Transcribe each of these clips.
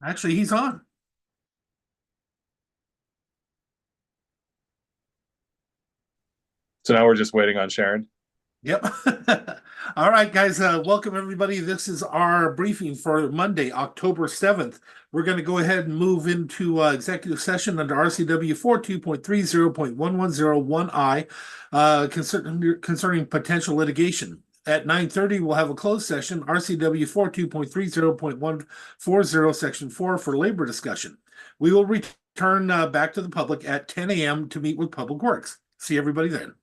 Actually, he's on. So now we're just waiting on Sharon. Yep. All right, guys. Welcome, everybody. This is our briefing for Monday, October 7th. We're going to go ahead and move into executive session under RCW 42.30.1101I concerning potential litigation. At 9:30, we'll have a closed session, RCW 42.30.140, Section 4, for labor discussion. We will return back to the public at 10 a.m. to meet with Public Works. See everybody then.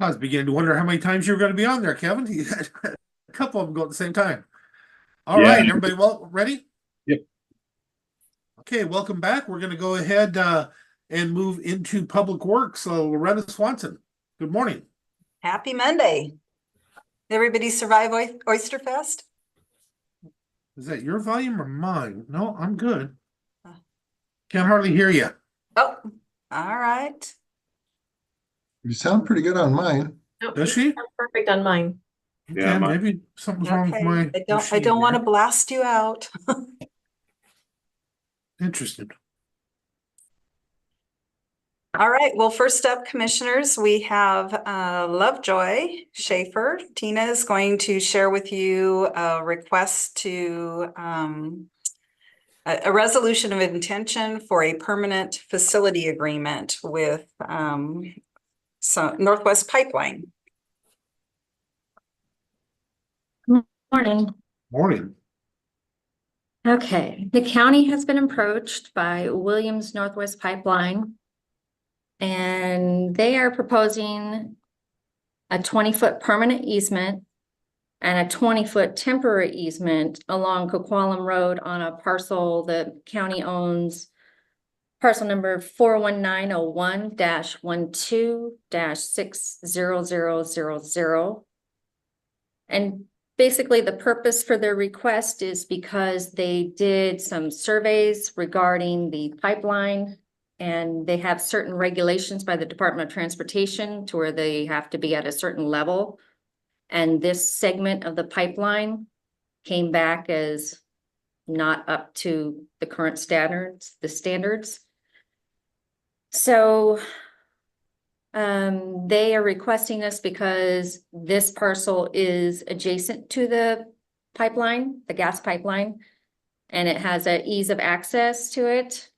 I was beginning to wonder how many times you were going to be on there, Kevin. You had a couple of them go at the same time. All Yeah. right, everybody, well, ready? Yep. Okay, welcome back. We're going to go ahead and move into public work. So, Loretta Swanson, good morning. Happy Monday. Everybody survive Oyster Fest? Is that your volume or mine? No, I'm good. Can't hardly hear you. Oh, all right. You sound pretty good on mine. Nope, Does you she? sound perfect on mine. Yeah, Okay, maybe something's wrong with Okay. my I machine don't want to here. blast you out. Interesting. All right. Well, first up, commissioners, we have Lovejoy Schaefer. Tina is going to share with you a request to a resolution of intention for a permanent facility agreement with Northwest Pipeline. Morning. Morning. Okay, the county has been approached by Williams Northwest Pipeline. And they are proposing a 20-foot permanent easement and a 20-foot temporary easement along Coquitlam Road on a parcel the county owns. Parcel number 41901-12-60000. And basically, the purpose for their request is because they did some surveys regarding the pipeline, and they have certain regulations by the Department of Transportation to where they have to be at a certain level. And this segment of the pipeline came back as not up to the current standards, So they are requesting this because this parcel is adjacent to the pipeline, the gas pipeline, and it has an ease of access to it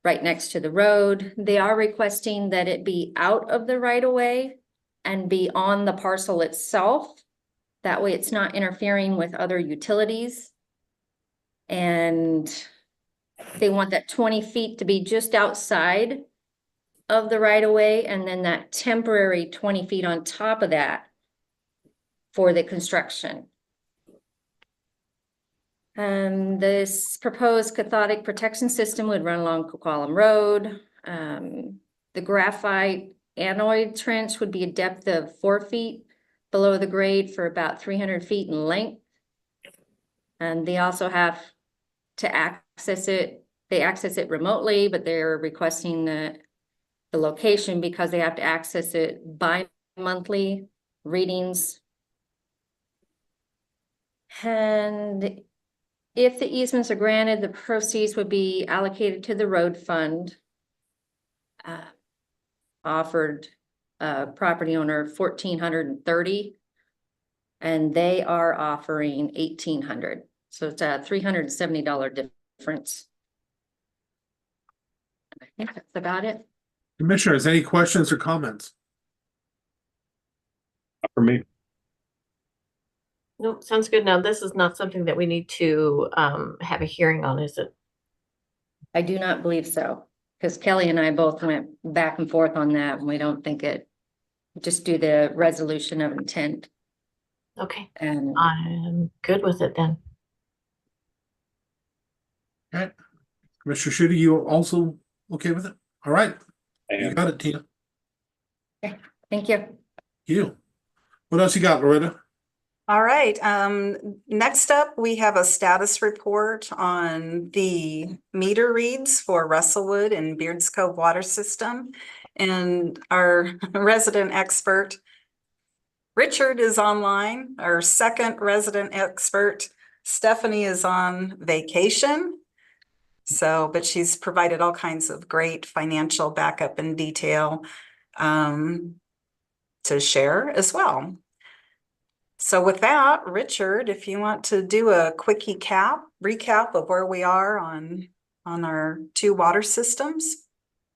right next to the road. They are requesting that it be out of the right of way and be on the parcel itself. That way it's not interfering with other utilities. And they want that 20 feet to be just outside of the right of way, and then that temporary 20 feet on top of that for the construction. This proposed cathodic protection system would run along Coquitlam Road. The graphite anoid trench would be a depth of 4 feet below the grade for about 300 feet in length. And they also have to access it. They access it remotely, but they're requesting the location because they have to access it bi-monthly readings. And if the easements are granted, the proceeds would be allocated to the road fund. Offered property owner $1,430, and they are offering $1,800. So it's a $370 difference. I think that's about it. Commissioners, any questions or comments? for me. Nope, sounds good. Now, this is not something that we need to have a hearing on, is it? I do not believe so, because Kelly and I both went back and forth on that, and we don't think it. Just do the resolution of intent. Okay, And I'm good with it then. Okay. Commissioner Schutte, you also okay with it? All right. You And got it, Tina. thank you. You. What else you got, Loretta? All right. Next up, we have a status report on the meter reads for Russellwood and Beards Cove water system. And our resident expert, Richard, is online. Our second resident expert, Stephanie, is on vacation. So, but she's provided all kinds of great financial backup and detail to share as well. So with that, Richard, if you want to do a quick recap of where we are on our two water systems.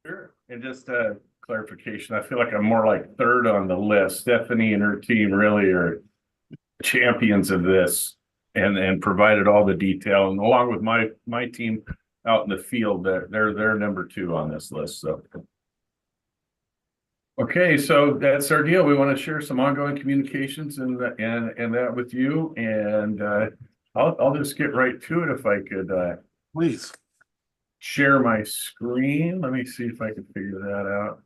sure. And just a clarification, I feel like I'm more like third on the list. Stephanie and her team really are champions of this and provided all the detail, and along with my team out in the field, they're number two on this list. So Okay, so that's our deal. We want to share some ongoing communications and that with you. And I'll just get right to it if I could Please. share my screen. Let me see if I can figure that out.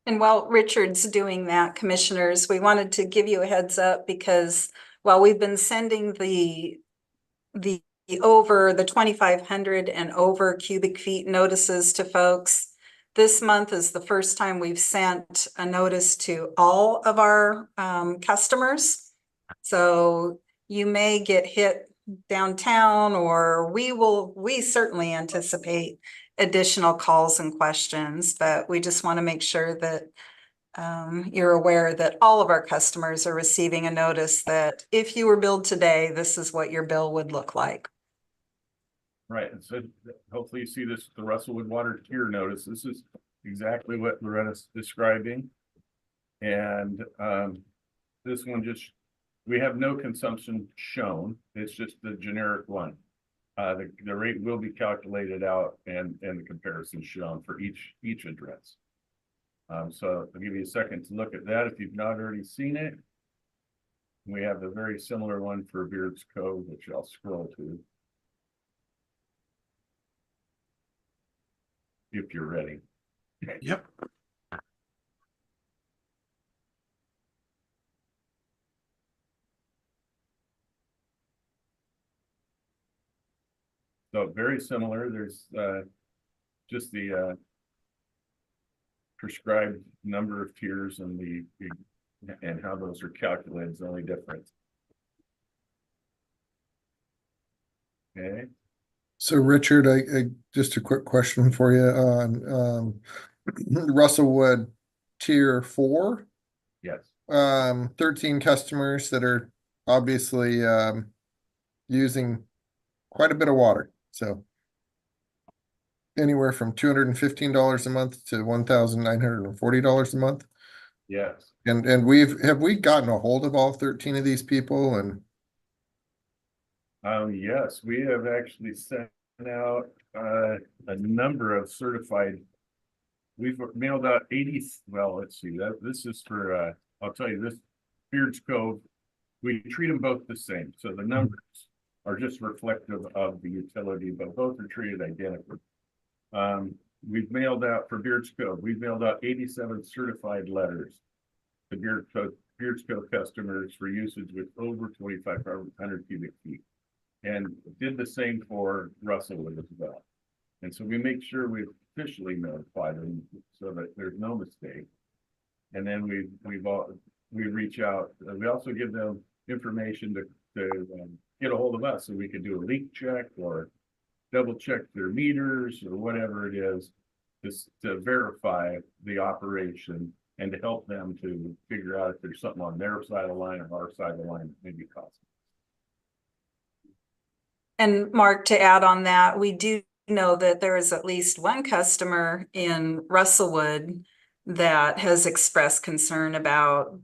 And while Richard's doing that, commissioners, we wanted to give you a heads up because while we've been sending the over the 2,500 and over cubic feet notices to folks, this month is the first time we've sent a notice to all of our customers. So you may get hit downtown, or we certainly anticipate additional calls and questions, but we just want to make sure that you're aware that all of our customers are receiving a notice that if you were billed today, this is what your bill would look like. Right, and so hopefully you see this, the Russellwood water tier notice. This is exactly what Loretta's describing. And this one just, we have no consumption shown. It's just the generic one. The rate will be calculated out and the comparison shown for each address. So I'll give you a second to look at that if you've not already seen it. We have a very similar one for Beards Cove, which I'll scroll to. If you're ready. Yep. So very similar. There's just the prescribed number of tiers and and how those are calculated is the only difference. Okay. So Richard, I just a quick question for you on Russellwood Tier 4. Yes. 13 customers that are obviously using quite a bit of water. So anywhere from $215 a month to $1,940 a month. Yes. And have we gotten a hold of all 13 of these people? And yes, we have actually sent out a number of certified. We've mailed out 80. Well, let's see, that this is for I'll tell you this, Beards Cove, we treat them both the same. So the numbers are just reflective of the utility, but both are treated identically. We've mailed out for Beards Cove, we've mailed out 87 certified letters to Beards Cove customers for usage with over 2,500 cubic feet, and did the same for Russellwood as well. And so we make sure we officially notify them so that there's no mistake. And then we reach out. We also give them information to get a hold of us so we can do a leak check or double check their meters or whatever it is, just to verify the operation and to help them to figure out if there's something on their side of the line or our side of the line that may be causing. And Mark, to add on that, we do know that there is at least one customer in Russellwood that has expressed concern about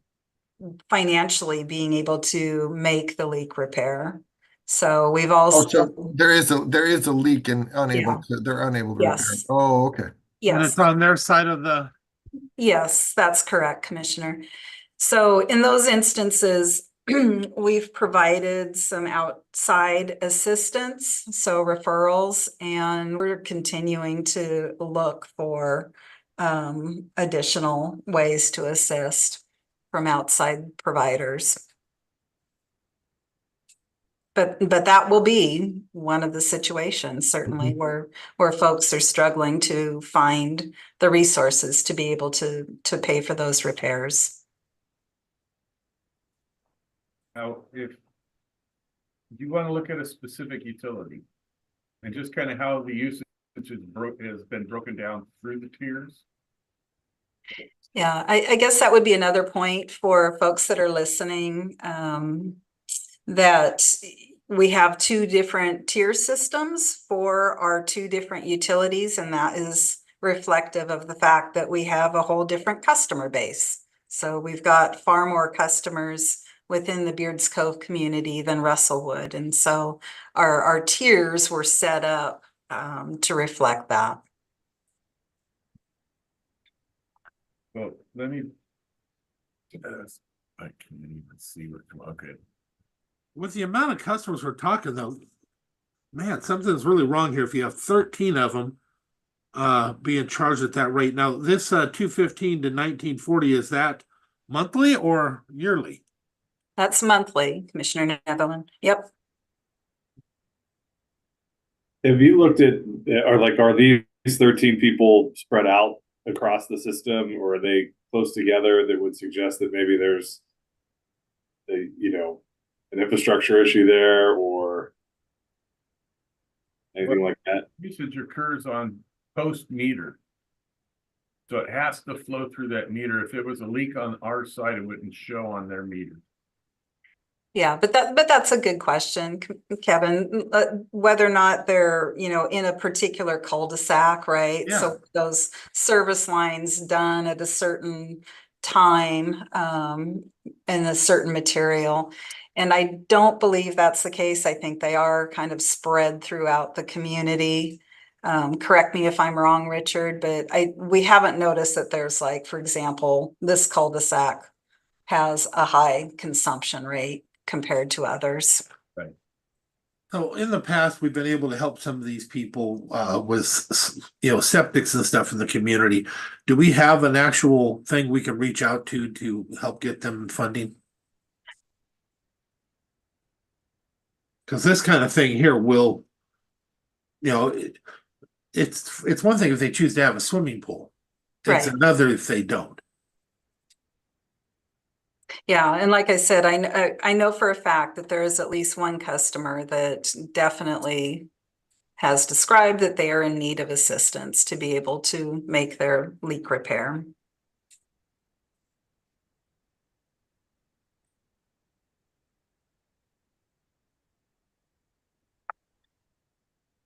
financially being able to make the leak repair. So we've also. so there is a leak and they're unable to repair it. Yes. Oh, okay. And Yes, it's on their side of the, yes, that's correct, Commissioner. So in those instances, we've provided some outside assistance, so referrals, and we're continuing to look for additional ways to assist from outside providers. But that will be one of the situations, certainly, where folks are struggling to find the resources to be able to pay for those repairs. Now, if you want to look at a specific utility and just kind of how the usage has been broken down through the tiers. Yeah, I guess that would be another point for folks that are listening, that we have two different tier systems for our two different utilities, and that is reflective of the fact that we have a whole different customer base. So we've got far more customers within the Beards Cove community than Russellwood, and so our tiers were set up to reflect that. Well, let me. I can't even see what, okay. With the amount of customers we're talking though, man, something's really wrong here. If you have 13 of them being charged at that rate. Now, this 215 to 1940, is that monthly or yearly? That's monthly, Commissioner Netherland. Yep. Have you looked at, are these 13 people spread out across the system, or are they close together that would suggest that maybe there's an infrastructure issue there or anything like that? Usage occurs on post meter. So it has to flow through that meter. If it was a leak on our side, it wouldn't show on their meter. Yeah, but that's a good question, Kevin, whether or not they're, in a particular cul-de-sac, right? Yeah. So those service lines done at a certain time, and a certain material. And I don't believe that's the case. I think they are kind of spread throughout the community. Correct me if I'm wrong, Richard, but we haven't noticed that there's like, for example, this cul-de-sac has a high consumption rate compared to others. Right. So in the past, we've been able to help some of these people with, septics and stuff in the community. Do we have an actual thing we can reach out to help get them funding? Because this kind of thing here will, it's one thing if they choose to have a swimming pool. It's Right. another if they don't. Yeah, and like I said, I know for a fact that there is at least one customer that definitely has described that they are in need of assistance to be able to make their leak repair.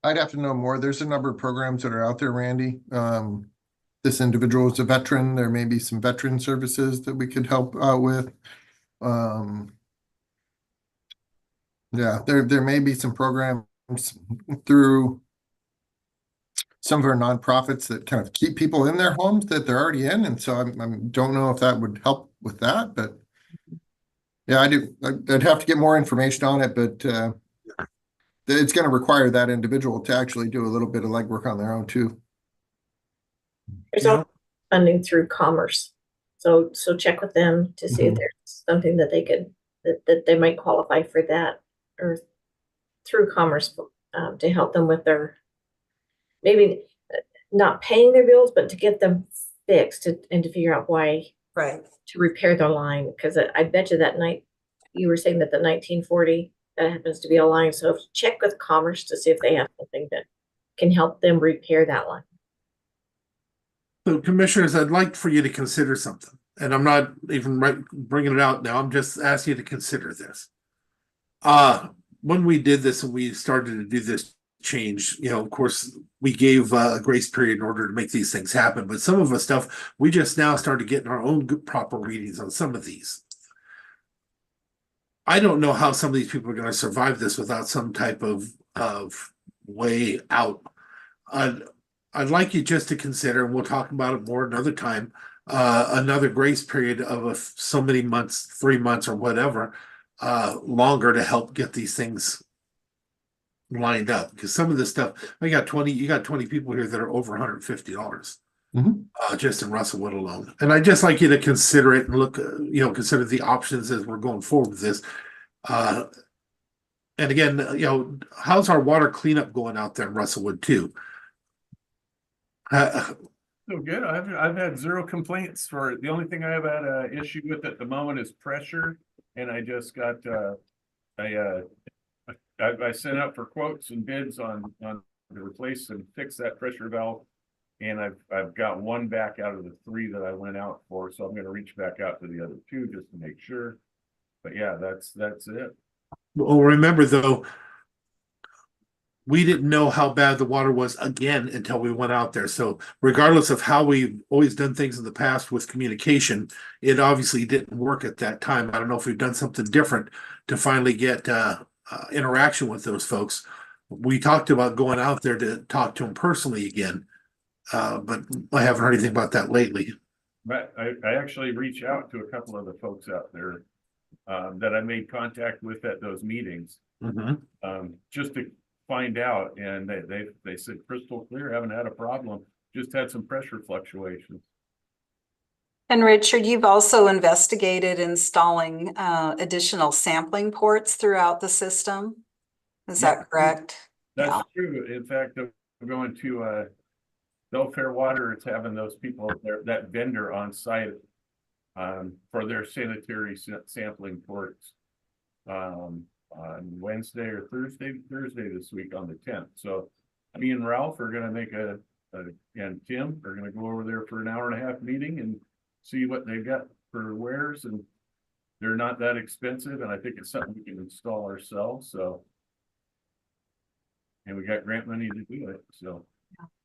I'd have to know more. There's a number of programs that are out there, Randy. This individual is a veteran. There may be some veteran services that we could help out with. Yeah, there may be some programs through some of our nonprofits that kind of keep people in their homes that they're already in. And so I don't know if that would help with that, but yeah, I'd have to get more information on it, but it's going to require that individual to actually do a little bit of legwork on their own too. There's also funding through Commerce. So check with them to see if there's something that they could, that they might qualify for that, or through Commerce to help them with their, maybe not paying their bills, but to get them fixed and to figure out why, Right. to repair their line. Because I bet you that night you were saying that the 1940, that happens to be a line. So if check with Commerce to see if they have something that can help them repair that line. So commissioners, I'd like for you to consider something, and I'm not even bringing it out now. I'm just asking you to consider this. When we did this and we started to do this change, of course, we gave a grace period in order to make these things happen. But some of the stuff, we just now started getting our own good, proper readings on some of these. I don't know how some of these people are going to survive this without some type of way out. I'd like you just to consider, and we'll talk about it more another time, another grace period of so many months, 3 months or whatever, longer to help get these things lined up. Because some of this stuff, you got 20 people here that are over $150 just in Russellwood alone. And I'd just like you to consider it and look, consider the options as we're going forward with this. And again, how's our water cleanup going out there in Russellwood too? So good. I've had zero complaints for it. The only thing I have had an issue with at the moment is pressure, and I just got I sent out for quotes and bids on to replace and fix that pressure valve, and I've got one back out of the 3 that I went out for, so I'm going to reach back out to the other 2 just to make sure. But yeah, that's it. Well, remember though, we didn't know how bad the water was again until we went out there. So regardless of how we've always done things in the past with communication, it obviously didn't work at that time. I don't know if we've done something different to finally get interaction with those folks. We talked about going out there to talk to them personally again, but I haven't heard anything about that lately. But I actually reached out to a couple of the folks out there that I made contact with at those meetings, just to find out, and they said crystal clear, haven't had a problem, just had some pressure fluctuations. And Richard, you've also investigated installing additional sampling ports throughout the system. Is that correct? That's true. In fact, I'm going to No Fair Water is having those people there, that vendor on site for their sanitary sampling ports on Wednesday or Thursday this week on the 10th. So me and Ralph are gonna make and Tim are gonna go over there for an hour and a half meeting and see what they've got for wares, and they're not that expensive, and I think it's something we can install ourselves, so. And we got grant money to do it, so.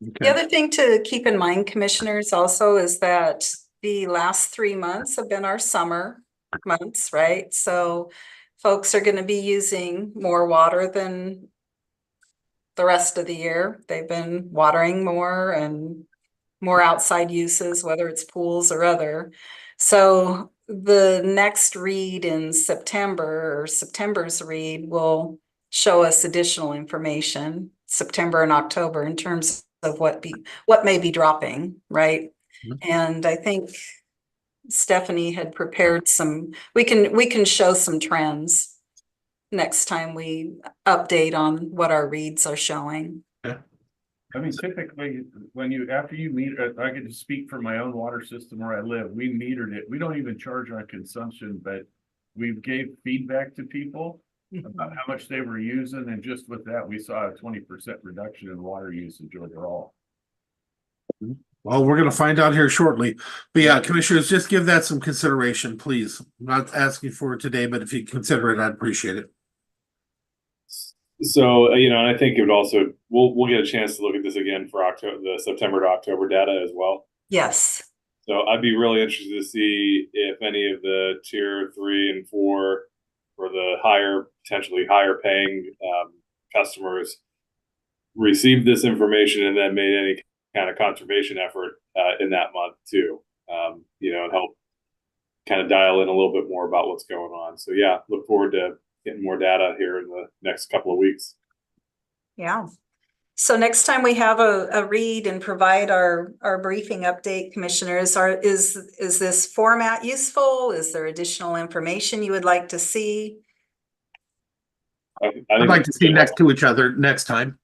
The other thing to keep in mind, commissioners, also is that the last 3 months have been our summer months, right? So folks are going to be using more water than the rest of the year. They've been watering more and more outside uses, whether it's pools or other. So the next read in September, or September's read, will show us additional information, September and October, in terms of what may be dropping, right? And I think Stephanie had prepared we can show some trends next time we update on what our reads are showing. I mean, typically, after you meter, I get to speak for my own water system where I live. We metered it. We don't even charge on consumption, but we gave feedback to people about how much they were using, and just with that, we saw a 20% reduction in water usage overall. Well, we're going to find out here shortly. But yeah, commissioners, just give that some consideration, please. I'm not asking for it today, but if you consider it, I'd appreciate it. So, and I think it would also, we'll get a chance to look at this again for the September to October data as well. Yes. So I'd be really interested to see if any of the tier 3 and 4 or the potentially higher paying customers received this information and then made any kind of conservation effort in that month too, and help kind of dial in a little bit more about what's going on. So yeah, look forward to getting more data here in the next couple of weeks. Yeah. So next time we have a read and provide our briefing update, commissioners, is this format useful? Is there additional information you would like to see? I'd like to see next to each other next time.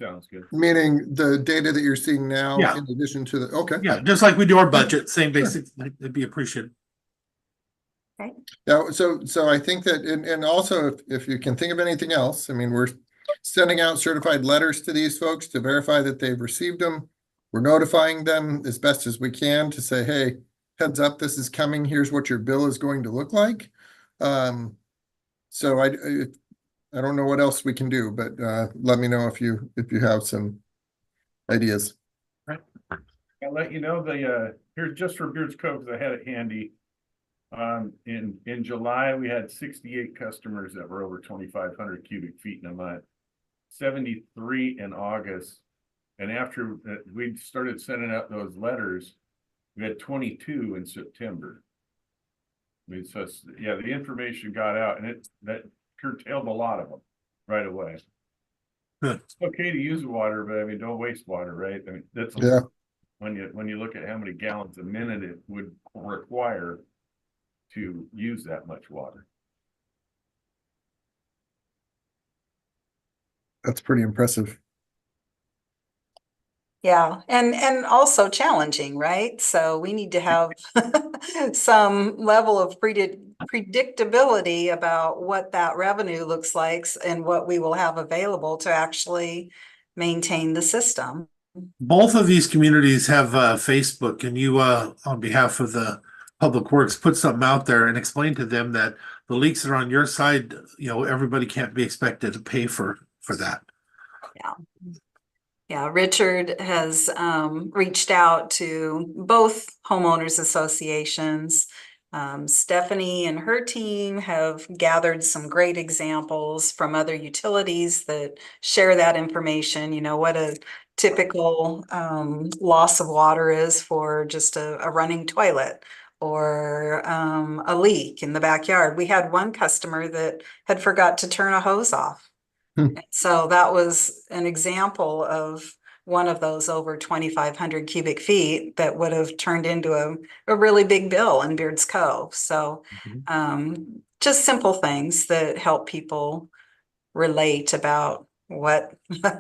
Sounds good. Meaning the data that you're seeing now, Yeah. in addition to okay. Yeah, just like we do our budget, same basic, it'd be appreciated. Yeah, so I think that, and also if you can think of anything else, I mean, we're sending out certified letters to these folks to verify that they've received them. We're notifying them as best as we can to say, hey, heads up, this is coming. Here's what your bill is going to look like. So I don't know what else we can do, but let me know if you have some ideas. I'll let you know here just for Beards Cove, because I had it handy. In July, we had 68 customers that were over 2,500 cubic feet in a month, 73 in August. And after we started sending out those letters, we had 22 in September. I mean, so yeah, the information got out, and that curtailed a lot of them right away. Good. It's okay to use water, but I mean, don't waste water, right? I mean, that's when you look at how many gallons a minute it would require to use that much water. That's pretty impressive. Yeah, and also challenging, right? So we need to have some level of predictability about what that revenue looks like and what we will have available to actually maintain the system. Both of these communities have Facebook, and you, on behalf of the Public Works, put something out there and explain to them that the leaks that are on your side, everybody can't be expected to pay for that. Yeah. Yeah, Richard has reached out to both homeowners associations. Stephanie and her team have gathered some great examples from other utilities that share that information. What a typical loss of water is for just a running toilet or a leak in the backyard. We had one customer that had forgot to turn a hose off. So that was an example of one of those over 2,500 cubic feet that would have turned into a really big bill in Beards Cove. So just simple things that help people relate about what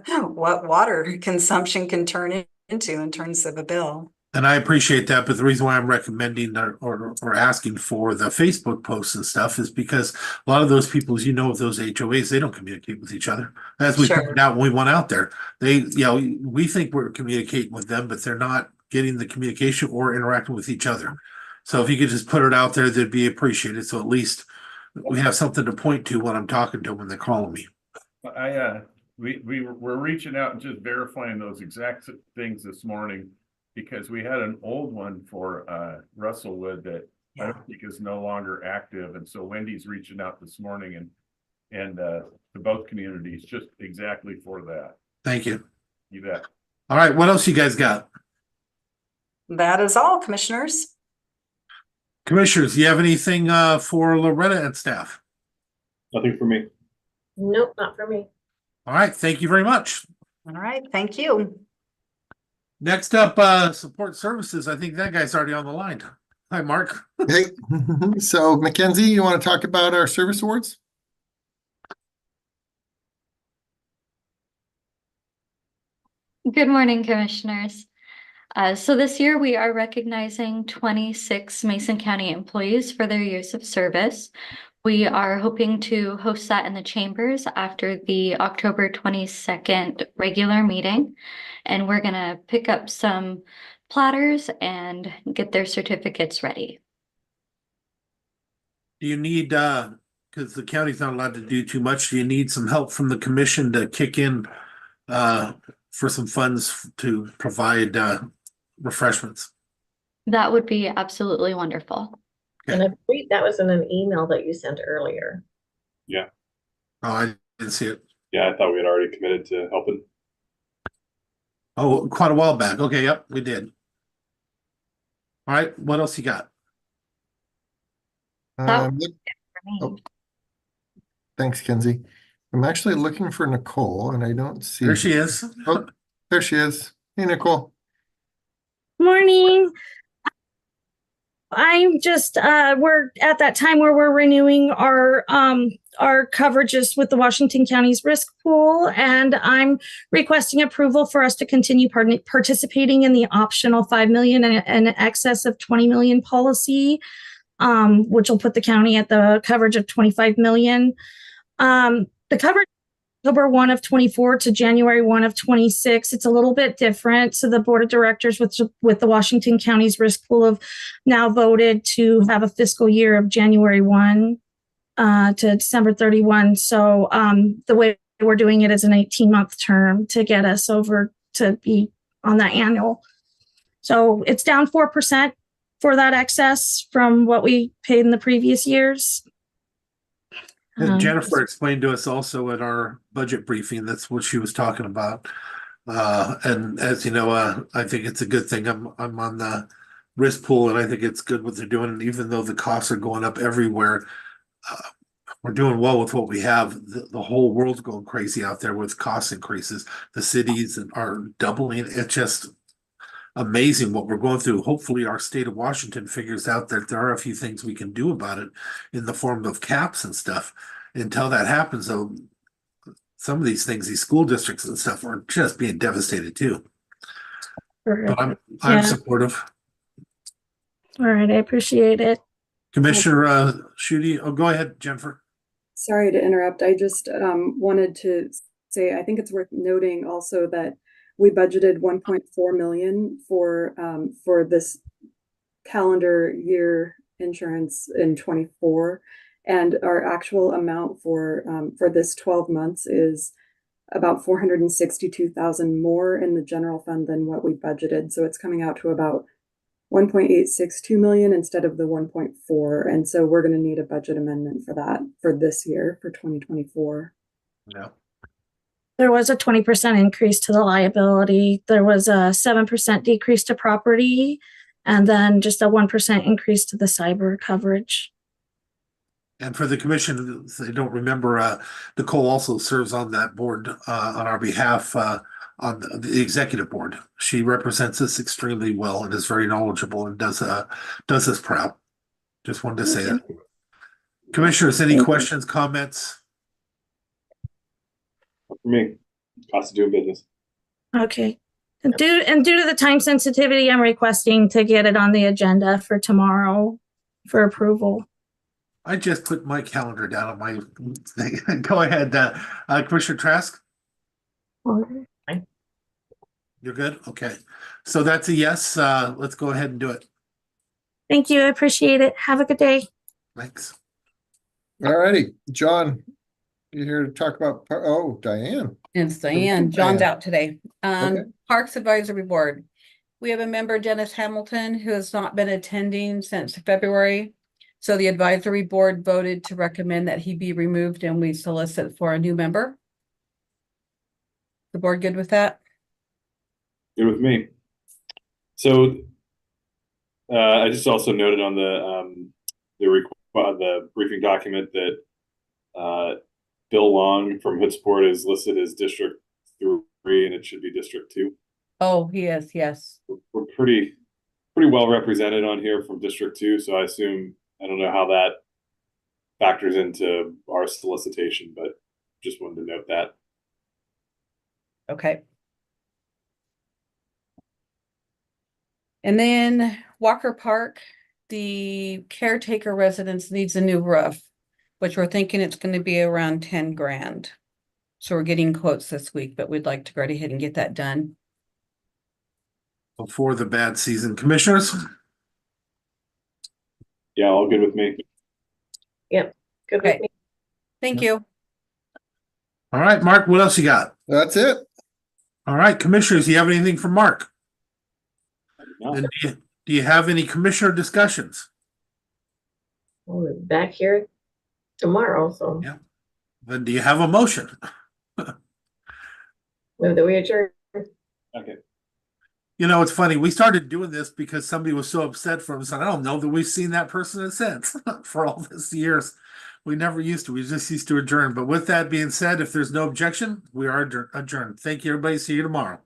water consumption can turn into in terms of a bill. And I appreciate that, but the reason why I'm recommending or asking for the Facebook posts and stuff is because a lot of those people, as you know, with those HOAs, they don't communicate with each other. As we Sure. pointed out when we went out there, we think we're communicating with them, but they're not getting the communication or interacting with each other. So if you could just put it out there, that'd be appreciated. So at least we have something to point to when I'm talking to them when they're calling me. We're reaching out and just verifying those exact things this morning, because we had an old one for Russellwood that I don't think is no longer active. And so Wendy's reaching out this morning and to both communities just exactly for that. Thank you. You bet. All right, what else you guys got? That is all, commissioners. Commissioners, do you have anything for Loretta and staff? Nothing for me. Nope, not for me. All right, thank you very much. All right, thank you. Next up, support services. I think that guy's already on the line. Hi, Mark. Hey, so Mackenzie, you want to talk about our service awards? Good morning, commissioners. So this year we are recognizing 26 Mason County employees for their years of service. We are hoping to host that in the chambers after the October 22nd regular meeting. And we're gonna pick up some platters and get their certificates ready. Do you need, because the county's not allowed to do too much, do you need some help from the commission to kick in for some funds to provide refreshments? That would be absolutely wonderful. And I believe that was in an email that you sent earlier. Oh, I didn't see it. Yeah, I thought we had already committed to helping. Oh, quite a while back. Okay, yep, we did. All right, what else you got? That Um, was it for me. oh, thanks, Kenzie. I'm actually looking for Nicole and I don't see There her. she is. Oh, there she is. Hey, Nicole. Morning. I'm just we're at that time where we're renewing our coverages with the Washington County's risk pool, and I'm requesting approval for us to continue participating in the optional 5 million and excess of 20 million policy, which will put the county at the coverage of 25 million. The coverage October 1 of 24 to January 1 of 26. It's a little bit different. So the board of directors with the Washington County's risk pool have now voted to have a fiscal year of January 1 to December 31. So the way we're doing it is an 18-month term to get us over to be on that annual. So it's down 4% for that excess from what we paid in the previous years. And Jennifer explained to us also at our budget briefing, that's what she was talking about. And as you know, I think it's a good thing. I'm on the risk pool and I think it's good what they're doing. And even though the costs are going up everywhere, we're doing well with what we have. The whole world's going crazy out there with cost increases. The cities are doubling. It's just amazing what we're going through. Hopefully our state of Washington figures out that there are a few things we can do about it in the form of caps and stuff. Until that happens, though, some of these things, these school districts and stuff are just being devastated too. But I'm supportive. All right, I appreciate it. Commissioner Schutte, oh, go ahead, Jennifer. Sorry to interrupt. I just wanted to say, I think it's worth noting also that we budgeted 1.4 million for this calendar year insurance in 24, and our actual amount for this 12 months is about 462,000 more in the general fund than what we budgeted. So it's coming out to about 1.862 million instead of the 1.4, and so we're going to need a budget amendment for that for this year for 2024. Yeah. There was a 20% increase to the liability. There was a 7% decrease to property, and then just a 1% increase to the cyber coverage. And for the commission, if they don't remember, Nicole also serves on that board on our behalf on the executive board. She represents us extremely well and is very knowledgeable and does us proud. Just wanted to say that. Commissioners, any questions, comments? For me, cost of doing business. Okay. And due to the time sensitivity, I'm requesting to get it on the agenda for tomorrow for approval. I just put my calendar down on my thing. Go ahead, Commissioner Trask. Fine. You're good? Okay. So that's a yes. Let's go ahead and do it. Thank you. I appreciate it. Have a good day. Thanks. All righty, John, you're here to talk about, Diane. It's Diane. John's out today. Okay. Parks Advisory Board. We have a member, Dennis Hamilton, who has not been attending since February. So the advisory board voted to recommend that he be removed and we solicit for a new member. The board good with that? Good with me. So I just also noted on the briefing document that Bill Long from Hoodsport is listed as District 3 and it should be District 2. Oh, he is, yes. We're pretty well represented on here from District 2, so I don't know how that factors into our solicitation, but just wanted to note that. Okay. And then Walker Park, the caretaker residence needs a new roof, which we're thinking it's going to be around 10 grand. So we're getting quotes this week, but we'd like to go right ahead and get that done. Before the bad season, commissioners. Yeah, all good with me. Good with Okay. me. Thank you. All right, Mark, what else you got? That's it. All right, commissioners, do you have anything for Mark? No. And do you have any commissioner discussions? We'll be back here tomorrow, so Yeah. Then do you have a motion? move that we adjourn. Okay. You know, it's funny. We started doing this because somebody was so upset from us. I don't know that we've seen that person since for all these years. We never used to. We just used to adjourn. But with that being said, if there's no objection, we are adjourned. Thank you, everybody. See you tomorrow.